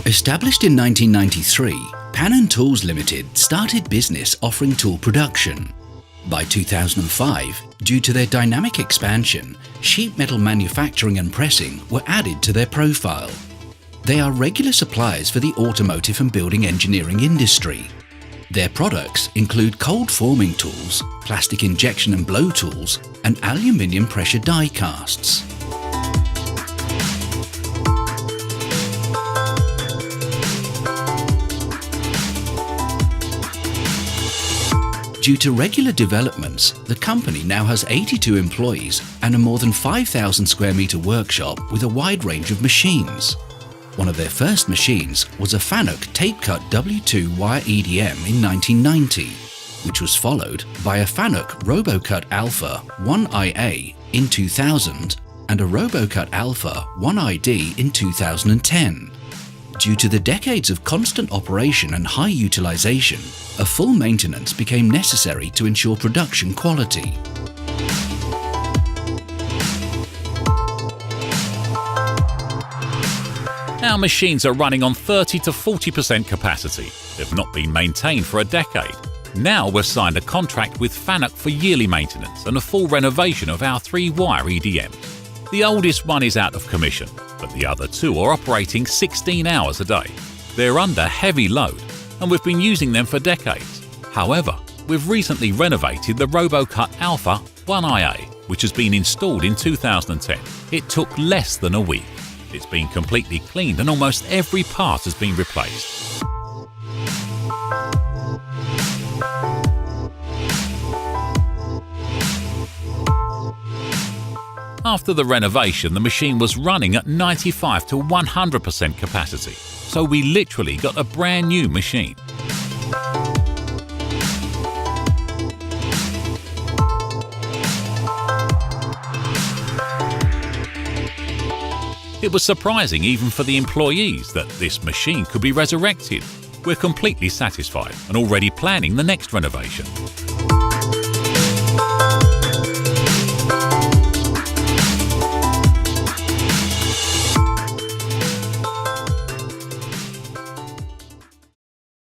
Established in 1993, Pannon Tools Ltd started business offering tool production. By 2005, due to their dynamic expansion, sheet metal manufacturing and pressing were added to their profile. They are regular suppliers for the automotive and building engineering industry. Their products include cold forming tools, plastic injection and blow tools, and aluminium pressure die casts. Due to regular developments, the company now has 82 employees and a more than 5,000 square metre workshop with a wide range of machines. One of their first machines was a FANUC tape-cut W2 wire EDM in 1990, which was followed by a FANUC RoboCut Alpha 1IA in 2000 and a RoboCut Alpha 1ID in 2010. Due to the decades of constant operation and high utilization, a full maintenance became necessary to ensure production quality. Our machines are running on 30 to 40% capacity. They've not been maintained for a decade. Now we've signed a contract with FANUC for yearly maintenance and a full renovation of our 3-wire EDMs. The oldest one is out of commission, but the other 2 are operating 16 hours a day. They're under heavy load, and we've been using them for decades. However, we've recently renovated the RoboCut Alpha 1IA, which has been installed in 2010. It took less than a week. It's been completely cleaned and almost every part has been replaced. After the renovation, the machine was running at 95 to 100% capacity, so we literally got a brand new machine. It was surprising even for the employees that this machine could be resurrected. We're completely satisfied and already planning the next renovation.